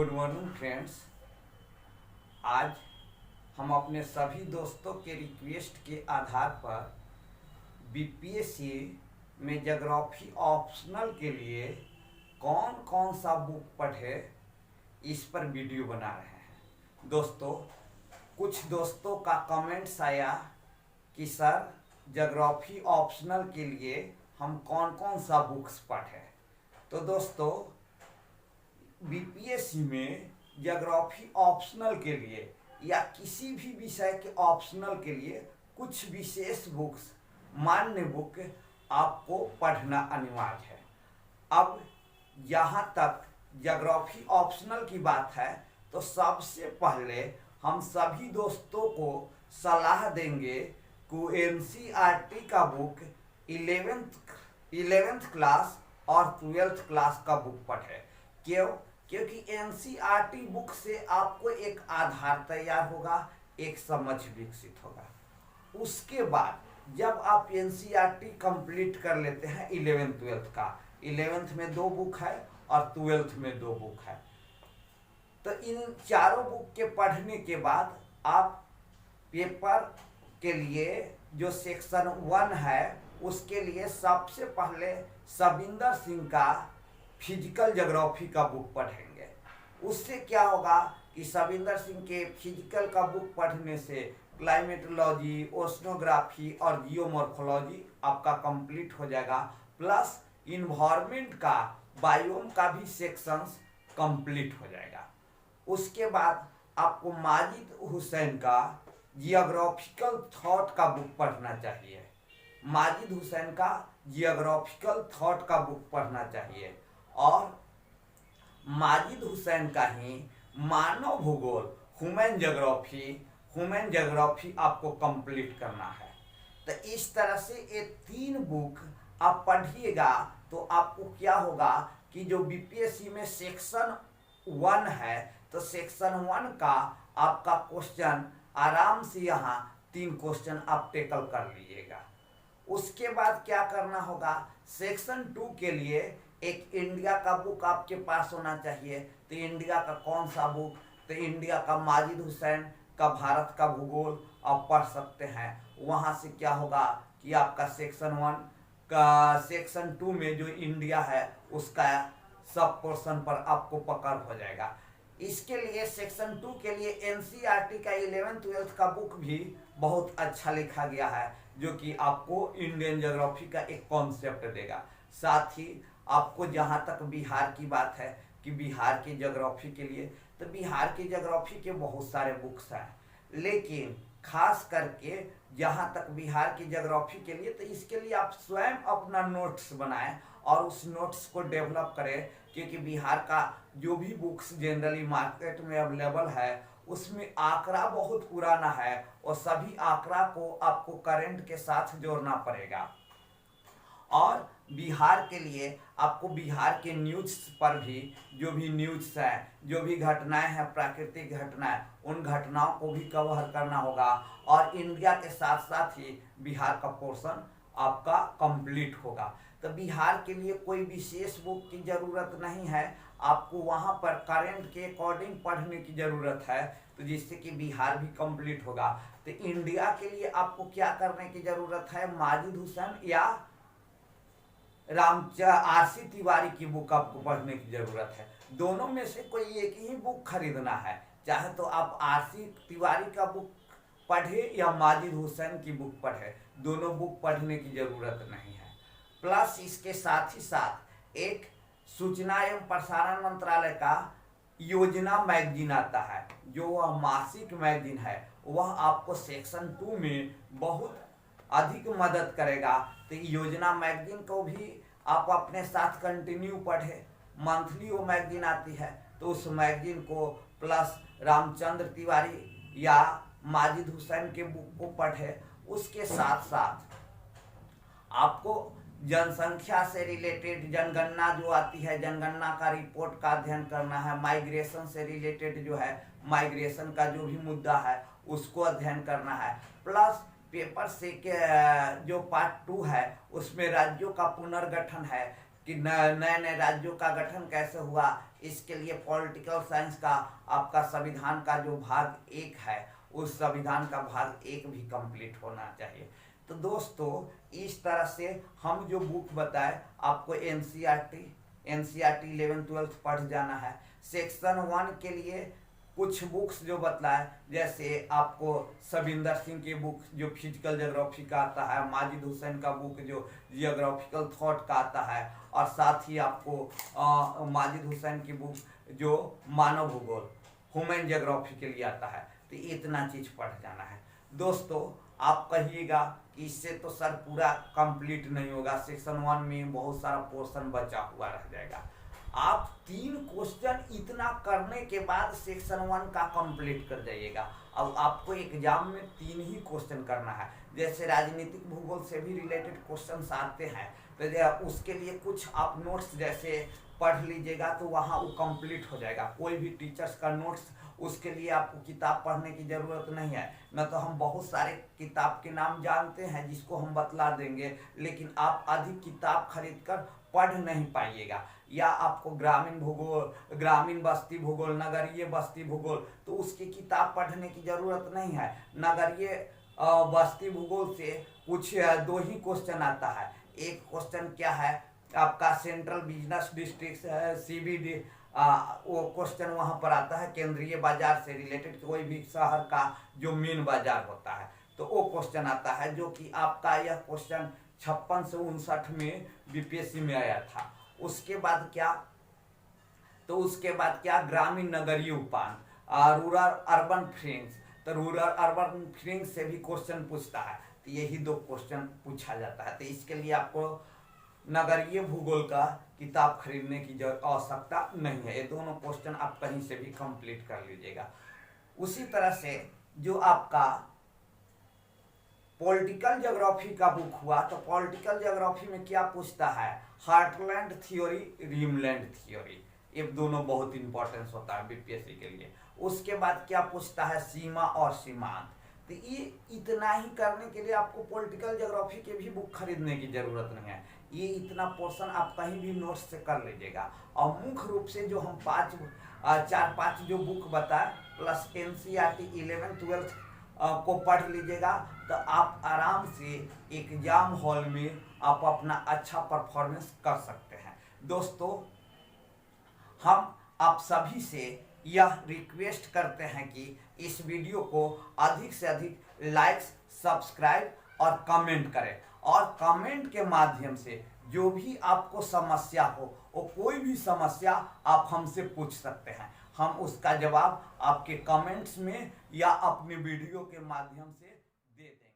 Good morning friends. आज हम अपने सभी दोस्तों के रिक्वेस्ट के आधार पर बीपीएससी में ज्योग्राफी ऑप्शनल के लिए कौन कौन सा बुक पढ़े इस पर वीडियो बना रहे हैं। दोस्तों, कुछ दोस्तों का कमेंट्स आया कि सर ज्योग्राफी ऑप्शनल के लिए हम कौन कौन सा बुक्स पढ़ें। तो दोस्तों, बीपीएससी में ज्योग्राफी ऑप्शनल के लिए या किसी भी विषय के ऑप्शनल के लिए कुछ विशेष बुक्स, मान्य बुक आपको पढ़ना अनिवार्य है। अब यहाँ तक ज्योग्राफी ऑप्शनल की बात है तो सबसे पहले हम सभी दोस्तों को सलाह देंगे कि एनसीईआरटी का बुक 11th क्लास और 12th क्लास का बुक पढ़े। क्योंकि एनसीईआरटी बुक से आपको एक आधार तैयार होगा, एक समझ विकसित होगा। उसके बाद जब आप एनसीईआरटी कंप्लीट कर लेते हैं 11th 12th का, 11th में 2 बुक है और 12th में 2 बुक है, तो इन चारों बुक के पढ़ने के बाद आप पेपर के लिए जो सेक्शन 1 है उसके लिए सबसे पहले सविंदर सिंह का फिजिकल ज्योग्राफी का बुक पढ़ेंगे। उससे क्या होगा कि सविंदर सिंह के फिजिकल का बुक पढ़ने से क्लाइमेटोलॉजी, ओशनोग्राफी और जियोमॉर्फोलॉजी आपका कंप्लीट हो जाएगा, प्लस इन्वायरमेंट का, बायोम का भी सेक्शंस कंप्लीट हो जाएगा। उसके बाद आपको माजिद हुसैन का जियोग्राफिकल थॉट का बुक पढ़ना चाहिए। माजिद हुसैन का जियोग्राफिकल थॉट का बुक पढ़ना चाहिए और माजिद हुसैन का ही मानव भूगोल, ह्यूमन ज्योग्राफी आपको कंप्लीट करना है। तो इस तरह से ये 3 बुक आप पढ़िएगा तो आपको क्या होगा कि जो बीपीएससी में सेक्शन 1 है तो सेक्शन 1 का आपका क्वेश्चन आराम से यहाँ 3 क्वेश्चन आप टेकल कर लीजिएगा। उसके बाद क्या करना होगा, सेक्शन 2 के लिए एक इंडिया का बुक आपके पास होना चाहिए। तो इंडिया का कौन सा बुक, तो इंडिया का माजिद हुसैन का भारत का भूगोल आप पढ़ सकते हैं। वहाँ से क्या होगा कि आपका सेक्शन 1 का, सेक्शन 2 में जो इंडिया है उसका सब पोर्शन पर आपको पकड़ हो जाएगा। इसके लिए सेक्शन 2 के लिए एनसीईआरटी का 11th 12th का बुक भी बहुत अच्छा लिखा गया है, जो कि आपको इंडियन ज्योग्राफी का एक कॉन्सेप्ट देगा। साथ ही आपको जहाँ तक बिहार की बात है कि बिहार की ज्योग्राफी के लिए, तो बिहार की ज्योग्राफी के बहुत सारे बुक्स हैं, लेकिन खास करके जहाँ तक बिहार की ज्योग्राफी के लिए, तो इसके लिए आप स्वयं अपना नोट्स बनाएं और उस नोट्स को डेवलप करें। क्योंकि बिहार का जो भी बुक्स जनरली मार्केट में अवेलेबल है उसमें आंकड़ा बहुत पुराना है और सभी आंकड़ा को आपको करंट के साथ जोड़ना पड़ेगा। और बिहार के लिए आपको बिहार के न्यूज़ पर भी, जो भी न्यूज़ है, जो भी घटनाएं हैं, प्राकृतिक घटनाएं, उन घटनाओं को भी कवर करना होगा। और इंडिया के साथ साथ ही बिहार का पोर्शन आपका कंप्लीट होगा। तो बिहार के लिए कोई विशेष बुक की ज़रूरत नहीं है, आपको वहाँ पर करंट के अकॉर्डिंग पढ़ने की ज़रूरत है, तो जिससे कि बिहार भी कंप्लीट होगा। तो इंडिया के लिए आपको क्या करने की ज़रूरत है, माजिद हुसैन या आरसी तिवारी की बुक आपको पढ़ने की जरूरत है। दोनों में से कोई एक ही बुक खरीदना है, चाहे तो आप आरसी तिवारी का बुक पढ़े या माजिद हुसैन की बुक पढ़े, दोनों बुक पढ़ने की जरूरत नहीं है। प्लस इसके साथ ही साथ एक सूचना एवं प्रसारण मंत्रालय का योजना मैगजीन आता है, जो वह मासिक मैगजीन है, वह आपको सेक्शन 2 में बहुत अधिक मदद करेगा। तो योजना मैगजीन को भी आप अपने साथ कंटिन्यू पढ़े। मंथली वो मैगजीन आती है, तो उस मैगजीन को प्लस रामचंद्र तिवारी या माजिद हुसैन के बुक को पढ़े। उसके साथ साथ आपको जनसंख्या से रिलेटेड जनगणना जो आती है, जनगणना का रिपोर्ट का अध्ययन करना है। माइग्रेशन से रिलेटेड जो है, माइग्रेशन का जो भी मुद्दा है उसको अध्ययन करना है। प्लस पेपर से के जो पार्ट 2 है उसमें राज्यों का पुनर्गठन है, कि नए नए राज्यों का गठन कैसे हुआ, इसके लिए पॉलिटिकल साइंस का आपका संविधान का जो भाग 1 है, उस संविधान का भाग 1 भी कंप्लीट होना चाहिए। तो दोस्तों इस तरह से हम जो बुक बताए आपको एनसीईआरटी 11th-12th पढ़ जाना है। सेक्शन 1 के लिए कुछ बुक्स जो बतलाए, जैसे आपको सविंदर सिंह की बुक जो फिजिकल ज्योग्राफी का आता है, माजिद हुसैन का बुक जो जियोग्राफिकल थॉट का आता है, और साथ ही आपको माजिद हुसैन की बुक जो मानव भूगोल ह्यूमन ज्योग्राफी के लिए आता है। तो इतना चीज पढ़ जाना है। दोस्तों आप कहिएगा कि इससे तो सर पूरा कंप्लीट नहीं होगा, सेक्शन 1 में बहुत सारा पोर्शन बचा हुआ रह जाएगा। आप 3 क्वेश्चन इतना करने के बाद सेक्शन 1 का कंप्लीट कर जाइएगा। अब आपको एग्जाम में 3 ही क्वेश्चन करना है। जैसे राजनीतिक भूगोल से भी रिलेटेड क्वेश्चंस आते हैं, तो उसके लिए कुछ आप नोट्स जैसे पढ़ लीजिएगा तो वहाँ वो कंप्लीट हो जाएगा। कोई भी टीचर्स का नोट्स, उसके लिए आपको किताब पढ़ने की ज़रूरत नहीं है। न तो हम बहुत सारे किताब के नाम जानते हैं जिसको हम बतला देंगे, लेकिन आप अधिक किताब खरीद कर पढ़ नहीं पाइएगा। या आपको ग्रामीण भूगोल, ग्रामीण बस्ती भूगोल, नगरीय बस्ती भूगोल, तो उसकी किताब पढ़ने की ज़रूरत नहीं है। नगरीय बस्ती भूगोल से कुछ 2 ही क्वेश्चन आता है। एक क्वेश्चन क्या है आपका सेंट्रल बिजनेस डिस्ट्रिक्ट CBD, वो क्वेश्चन वहाँ पर आता है केंद्रीय बाजार से रिलेटेड, कोई भी शहर का जो मेन बाजार होता है, तो वो क्वेश्चन आता है, जो कि आपका यह क्वेश्चन 56 से 59 में BPSC में आया था। उसके बाद क्या ग्रामीण नगरीय उपान, रूरल अर्बन फ्रेंड्स, तो रूरल अर्बन फ्रेंड्स से भी क्वेश्चन पूछता है। तो यही 2 क्वेश्चन पूछा जाता है। तो इसके लिए आपको नगरीय भूगोल का किताब खरीदने की आवश्यकता नहीं है। ये दोनों क्वेश्चन आप कहीं से भी कंप्लीट कर लीजिएगा। उसी तरह से जो आपका पॉलिटिकल ज्योग्राफी का बुक हुआ, तो पॉलिटिकल ज्योग्राफी में क्या पूछता है, हार्टलैंड थ्योरी, रिमलैंड थ्योरी, ये दोनों बहुत इंपॉर्टेंस होता है BPSC के लिए। उसके बाद क्या पूछता है, सीमा और सीमांत। तो ये इतना ही करने के लिए आपको पॉलिटिकल ज्योग्राफी के भी बुक खरीदने की जरूरत नहीं है। ये इतना पोर्शन आप कहीं भी नोट्स से कर लीजिएगा। और मुख्य रूप से जो हम 4-5 जो बुक बताए प्लस NCERT 11th-12th को पढ़ लीजिएगा, तो आप आराम से एग्जाम हॉल में आप अपना अच्छा परफॉर्मेंस कर सकते हैं। दोस्तों हम आप सभी से यह रिक्वेस्ट करते हैं कि इस वीडियो को अधिक से अधिक लाइक्स, सब्सक्राइब और कमेंट करें, और कमेंट के माध्यम से जो भी आपको समस्या हो, वो कोई भी समस्या आप हमसे पूछ सकते हैं। हम उसका जवाब आपके कमेंट्स में या अपने वीडियो के माध्यम से दे देंगे।